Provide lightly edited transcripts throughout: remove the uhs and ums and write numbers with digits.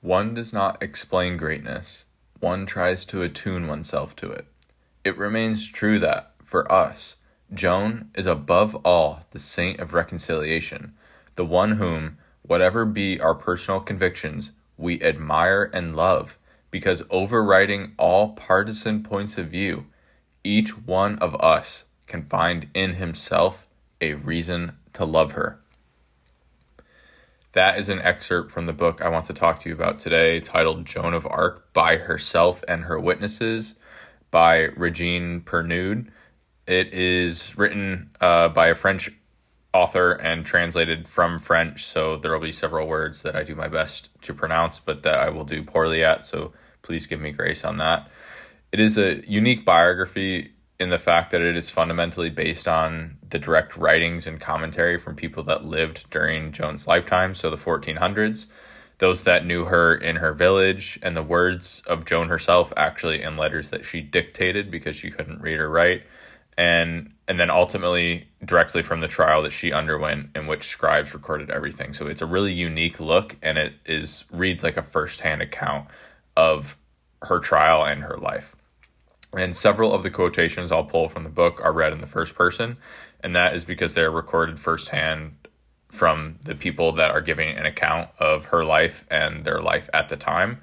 One does not explain greatness. One tries to attune oneself to it. It remains true that, for us, Joan is above all the saint of reconciliation, the one whom, whatever be our personal convictions, we admire and love, because overriding all partisan points of view, each one of us can find in himself a reason to love her. That is an excerpt from the book I want to talk to you about today, titled Joan of Arc, By Herself and Her Witnesses, by Regine Pernoud. It is written by a French author and translated from French, so there will be several words that I do my best to pronounce, but that I will do poorly at, so please give me grace on that. It is a unique biography in the fact that it is fundamentally based on the direct writings and commentary from people that lived during Joan's lifetime, so the 1400s, those that knew her in her village, and the words of Joan herself actually in letters that she dictated because she couldn't read or write, and then ultimately directly from the trial that she underwent, in which scribes recorded everything. So it's a really unique look, and it reads like a first-hand account of her trial and her life. And several of the quotations I'll pull from the book are read in the first person, and that is because they're recorded firsthand from the people that are giving an account of her life and their life at the time.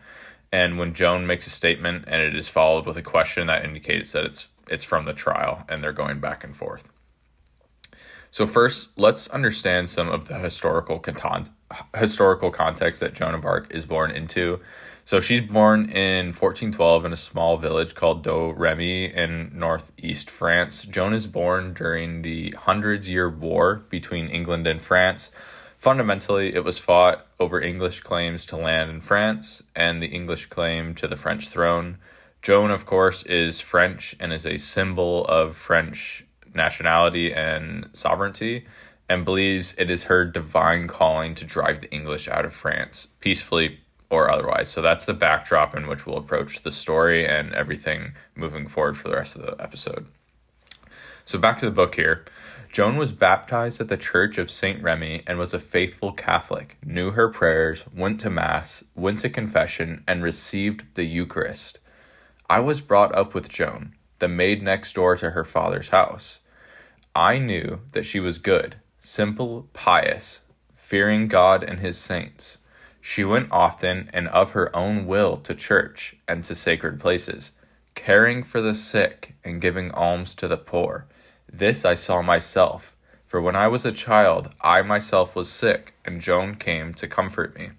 And when Joan makes a statement and it is followed with a question, that indicates that it's from the trial and they're going back and forth. So first, let's understand some of the historical context that Joan of Arc is born into. So she's born in 1412 in a small village called Domremy in northeast France. Joan is born during the Hundreds-Year War between England and France. Fundamentally, it was fought over English claims to land in France and the English claim to the French throne. Joan, of course, is French and is a symbol of French nationality and sovereignty, and believes it is her divine calling to drive the English out of France, peacefully or otherwise. So that's the backdrop in which we'll approach the story and everything moving forward for the rest of the episode. So back to the book here. Joan was baptized at the Church of St. Remy and was a faithful Catholic, knew her prayers, went to Mass, went to confession, and received the Eucharist. I was brought up with Joan, the maid next door to her father's house. I knew that she was good, simple, pious, fearing God and his saints. She went often and of her own will to church and to sacred places, caring for the sick and giving alms to the poor. This I saw myself, for when I was a child, I myself was sick, and Joan came to comfort me.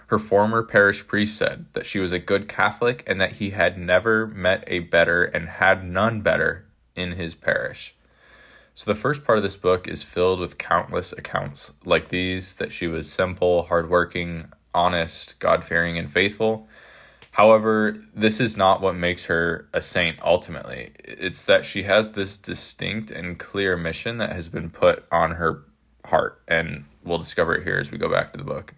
Her former parish priest said that she was a good Catholic and that he had never met a better and had none better in his parish. So the first part of this book is filled with countless accounts like these, that she was simple, hardworking, honest, God-fearing, and faithful. However, this is not what makes her a saint ultimately. It's that she has this distinct and clear mission that has been put on her heart, and we'll discover it here as we go back to the book.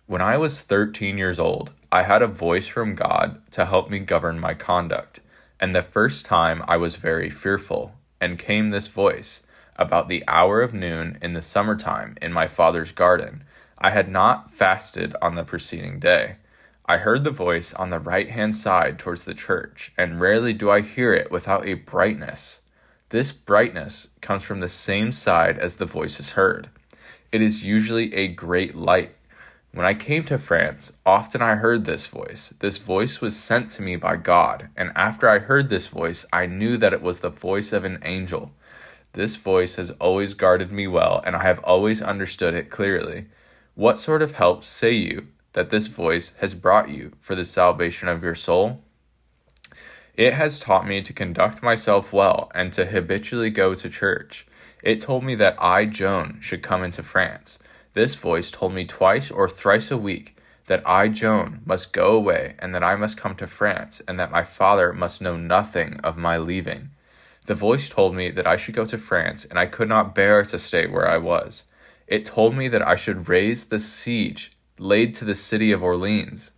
When I was 13 years old, I had a voice from God to help me govern my conduct, and the first time I was very fearful. And came this voice, about the hour of noon in the summertime in my father's garden. I had not fasted on the preceding day. I heard the voice on the right-hand side towards the church, and rarely do I hear it without a brightness. This brightness comes from the same side as the voice is heard. It is usually a great light. When I came to France, often I heard this voice. This voice was sent to me by God, and after I heard this voice, I knew that it was the voice of an angel. This voice has always guarded me well, and I have always understood it clearly. What sort of help, say you, that this voice has brought you for the salvation of your soul? It has taught me to conduct myself well and to habitually go to church. It told me that I, Joan, should come into France. This voice told me twice or thrice a week that I, Joan, must go away and that I must come to France and that my father must know nothing of my leaving. The voice told me that I should go to France and I could not bear to stay where I was. It told me that I should raise the siege laid to the city of Orleans.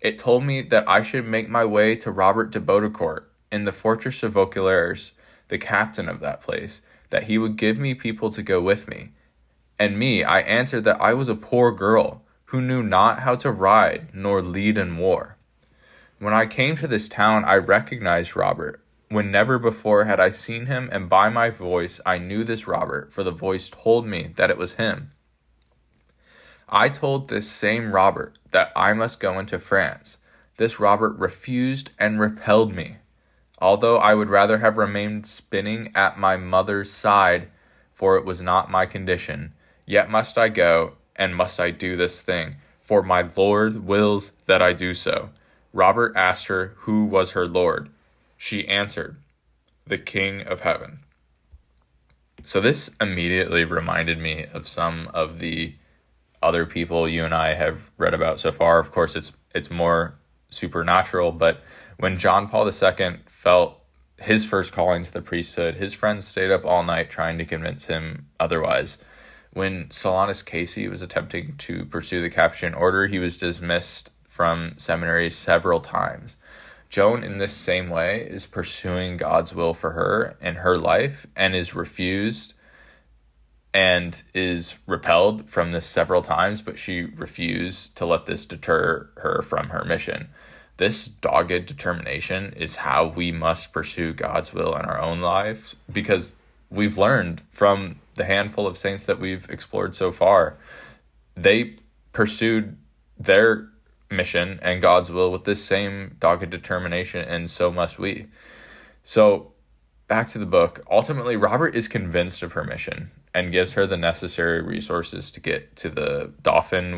It told me that I should make my way to Robert de Baudricourt in the fortress of Vaucouleurs, the captain of that place, that he would give me people to go with me. And me, I answered that I was a poor girl, who knew not how to ride nor lead in war. When I came to this town, I recognized Robert, when never before had I seen him, and by my voice I knew this Robert, for the voice told me that it was him. I told this same Robert that I must go into France. This Robert refused and repelled me. Although I would rather have remained spinning at my mother's side, for it was not my condition, yet must I go, and must I do this thing, for my Lord wills that I do so. Robert asked her who was her Lord. She answered, the King of Heaven. So this immediately reminded me of some of the other people you and I have read about so far. Of course, it's more supernatural, but when John Paul II felt his first calling to the priesthood, his friends stayed up all night trying to convince him otherwise. When Solanus Casey was attempting to pursue the Capuchin order, he was dismissed from seminary several times. Joan, in this same way, is pursuing God's will for her in her life and is refused and is repelled from this several times, but she refused to let this deter her from her mission. This dogged determination is how we must pursue God's will in our own lives, because we've learned from the handful of saints that we've explored so far, they pursued their mission and God's will with this same dogged determination, and so must we. So back to the book. Ultimately, Robert is convinced of her mission and gives her the necessary resources to get to the Dauphin,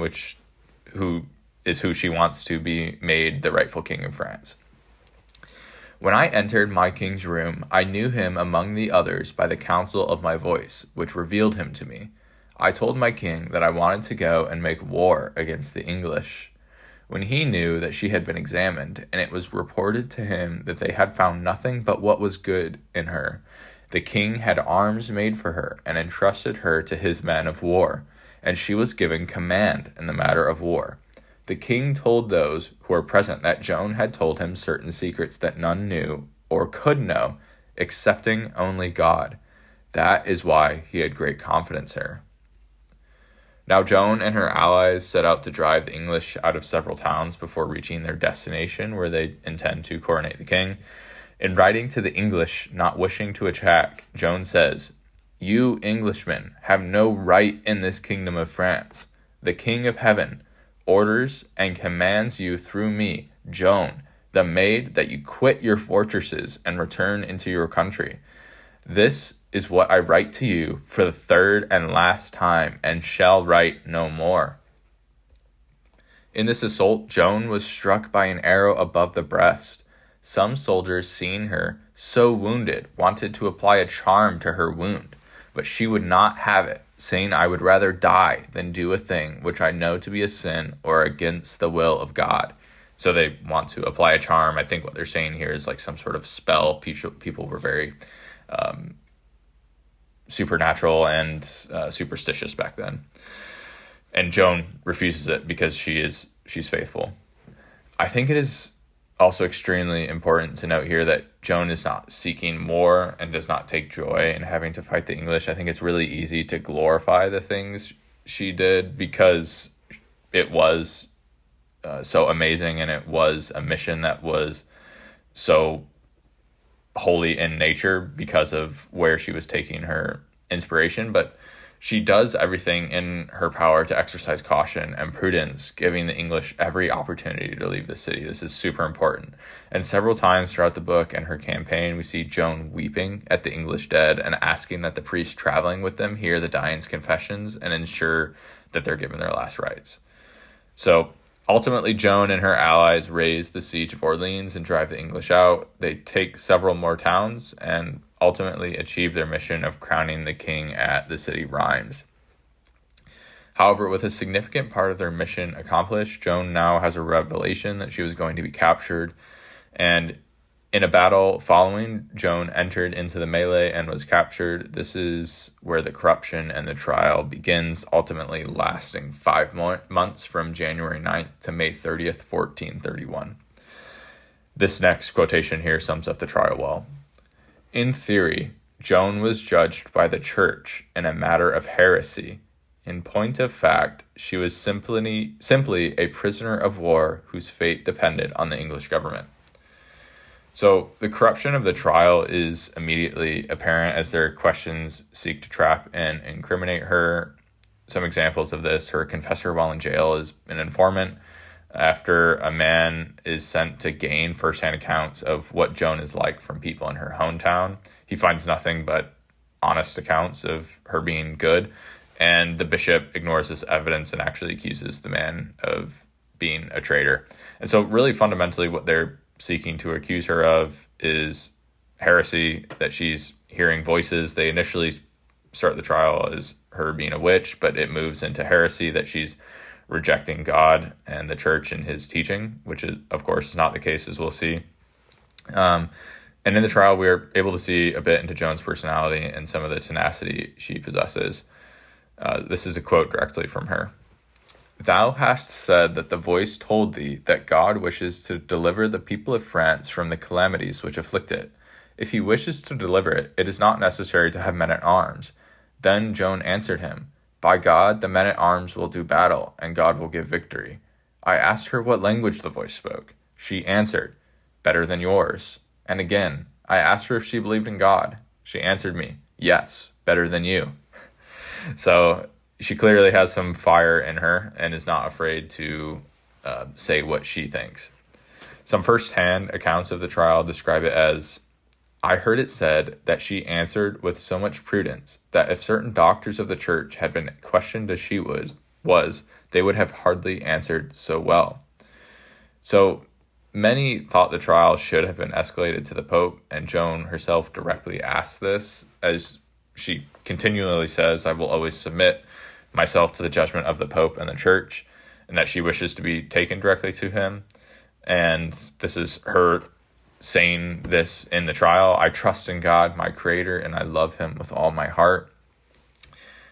who she wants to be made the rightful king of France. When I entered my king's room, I knew him among the others by the counsel of my voice, which revealed him to me. I told my king that I wanted to go and make war against the English. When he knew that she had been examined, and it was reported to him that they had found nothing but what was good in her, the king had arms made for her, and entrusted her to his men of war, and she was given command in the matter of war. The king told those who were present that Joan had told him certain secrets that none knew or could know, excepting only God. That is why he had great confidence in her. Now Joan and her allies set out to drive the English out of several towns before reaching their destination, where they intend to coronate the king. In writing to the English not wishing to attack, Joan says, "You Englishmen have no right in this kingdom of France. The King of Heaven orders and commands you through me, Joan, the maid, that you quit your fortresses and return into your country. This is what I write to you for the third and last time, and shall write no more." In this assault, Joan was struck by an arrow above the breast. Some soldiers, seeing her so wounded, wanted to apply a charm to her wound, but she would not have it, saying, "I would rather die than do a thing which I know to be a sin or against the will of God." So they want to apply a charm. I think what they're saying here is like some sort of spell. People were very supernatural and superstitious back then. And Joan refuses it because she's faithful. I think it is also extremely important to note here that Joan is not seeking war and does not take joy in having to fight the English. I think it's really easy to glorify the things she did because it was so amazing, and it was a mission that was so holy in nature because of where she was taking her inspiration. But she does everything in her power to exercise caution and prudence, giving the English every opportunity to leave the city. This is super important. And several times throughout the book and her campaign, we see Joan weeping at the English dead and asking that the priests traveling with them hear the dying's confessions and ensure that they're given their last rites. So ultimately, Joan and her allies raise the siege of Orleans and drive the English out. They take several more towns and ultimately achieve their mission of crowning the king at the city Rheims. However, with a significant part of their mission accomplished, Joan now has a revelation that she was going to be captured, and in a battle following, Joan entered into the melee and was captured. This is where the corruption and the trial begins, ultimately lasting 5 months from January 9th to May 30th, 1431. This next quotation here sums up the trial well. "In theory, Joan was judged by the church in a matter of heresy, In point of fact, she was simply a prisoner of war whose fate depended on the English government. So the corruption of the trial is immediately apparent as their questions seek to trap and incriminate her. Some examples of this: her confessor while in jail is an informant. After a man is sent to gain firsthand accounts of what Joan is like from people in her hometown, he finds nothing but honest accounts of her being good, and the bishop ignores this evidence and actually accuses the man of being a traitor. And so really fundamentally what they're seeking to accuse her of is heresy, that she's hearing voices. They initially start the trial as her being a witch, but it moves into heresy, that she's rejecting God and the church and his teaching, which is, of course, not the case, as we'll see. And in the trial, we're able to see a bit into Joan's personality and some of the tenacity she possesses. This is a quote directly from her. "Thou hast said that the voice told thee that God wishes to deliver the people of France from the calamities which afflict it. If he wishes to deliver it, it is not necessary to have men at arms. Then Joan answered him, By God, the men at arms will do battle, and God will give victory. I asked her what language the voice spoke. She answered, Better than yours. And again, I asked her if she believed in God. She answered me, Yes, better than you." So she clearly has some fire in her and is not afraid to say what she thinks. Some first-hand accounts of the trial describe it as, "I heard it said that she answered with so much prudence that if certain doctors of the church had been questioned as she was, they would have hardly answered so well." So many thought the trial should have been escalated to the Pope, and Joan herself directly asked this, as she continually says, "I will always submit myself to the judgment of the Pope and the Church," and that she wishes to be taken directly to him. And this is her saying this in the trial: "I trust in God, my Creator, and I love him with all my heart."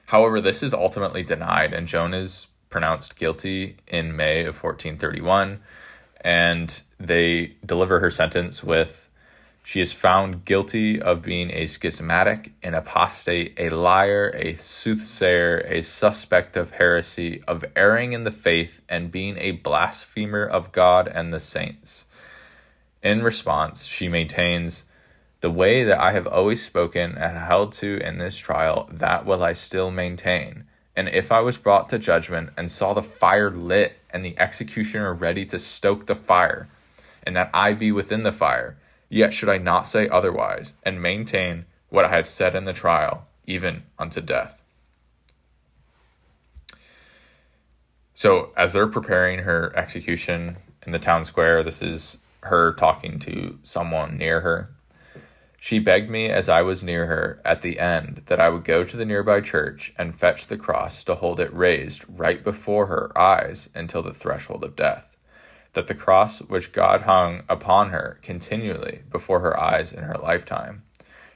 However, this is ultimately denied, and Joan is pronounced guilty in May of 1431, and they deliver her sentence with, "She is found guilty of being a schismatic, an apostate, a liar, a soothsayer, a suspect of heresy, of erring in the faith, and being a blasphemer of God and the saints." In response, she maintains, "The way that I have always spoken and held to in this trial, that will I still maintain. And if I was brought to judgment and saw the fire lit and the executioner ready to stoke the fire, and that I be within the fire, yet should I not say otherwise, and maintain what I have said in the trial, even unto death." So as they're preparing her execution in the town square, this is her talking to someone near her. "She begged me as I was near her at the end that I would go to the nearby church and fetch the cross to hold it raised right before her eyes until the threshold of death, that the cross which God hung upon her continually before her eyes in her lifetime.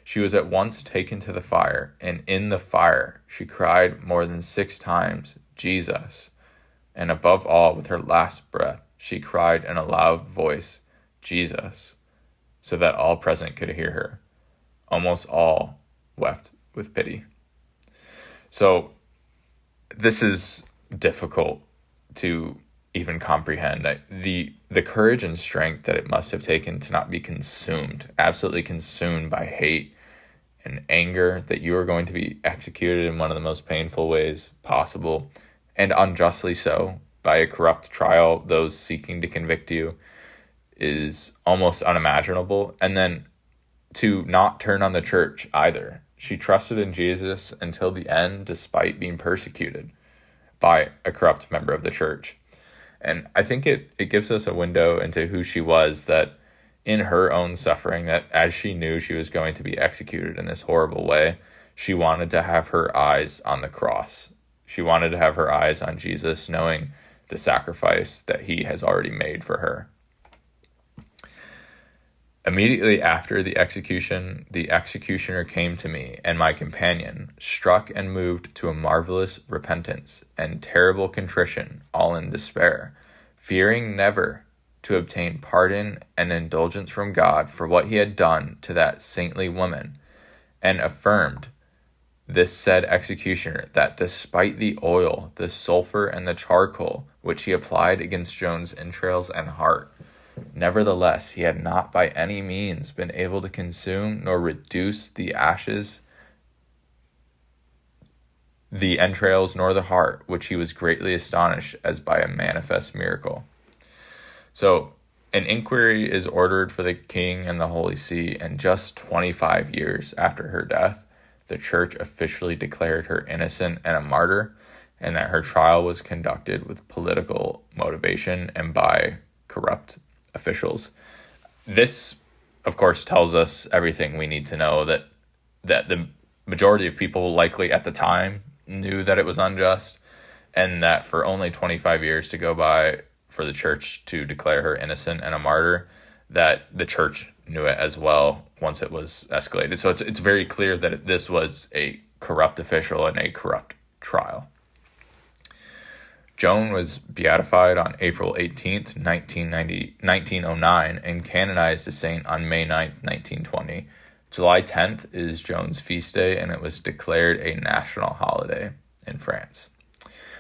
She was at once taken to the fire, and in the fire she cried more than 6 times, 'Jesus,' and above all, with her last breath, she cried in a loud voice, 'Jesus,' so that all present could hear her. Almost all wept with pity." So this is difficult to even comprehend. The courage and strength that it must have taken to not be consumed, absolutely consumed by hate and anger, that you are going to be executed in one of the most painful ways possible, and unjustly so, by a corrupt trial, those seeking to convict you, is almost unimaginable. And then to not turn on the church either. She trusted in Jesus until the end, despite being persecuted by a corrupt member of the church. And I think it gives us a window into who she was, that in her own suffering, that as she knew she was going to be executed in this horrible way, she wanted to have her eyes on the cross. She wanted to have her eyes on Jesus, knowing the sacrifice that he has already made for her. Immediately after the execution, the executioner came to me, and my companion, struck and moved to a marvelous repentance and terrible contrition, all in despair, fearing never to obtain pardon and indulgence from God for what he had done to that saintly woman, and affirmed This said executioner, that despite the oil, the sulfur, and the charcoal, which he applied against Joan's entrails and heart, nevertheless he had not by any means been able to consume nor reduce the ashes, the entrails, nor the heart, which he was greatly astonished as by a manifest miracle. So an inquiry is ordered for the king and the Holy See, and just 25 years after her death, the church officially declared her innocent and a martyr, and that her trial was conducted with political motivation and by corrupt officials. This, of course, tells us everything we need to know, that the majority of people likely at the time knew that it was unjust, and that for only 25 years to go by for the church to declare her innocent and a martyr, that the church knew it as well once it was escalated. So it's very clear that this was a corrupt official and a corrupt trial. Joan was beatified on April 18th, 1909, and canonized as saint on May 9th, 1920. July 10th is Joan's feast day, and it was declared a national holiday in France.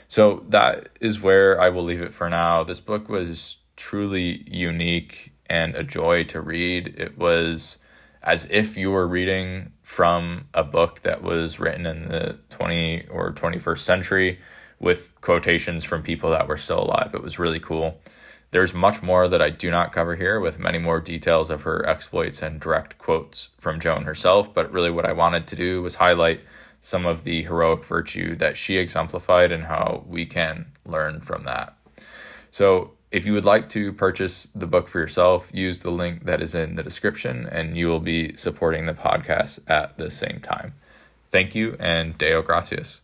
So that is where I will leave it for now. This book was truly unique and a joy to read. It was as if you were reading from a book that was written in the 20th or 21st century with quotations from people that were still alive. It was really cool. There's much more that I do not cover here, with many more details of her exploits and direct quotes from Joan herself, but really what I wanted to do was highlight some of the heroic virtue that she exemplified and how we can learn from that. So if you would like to purchase the book for yourself, use the link that is in the description, and you will be supporting the podcast at the same time. Thank you, and Deo gratias.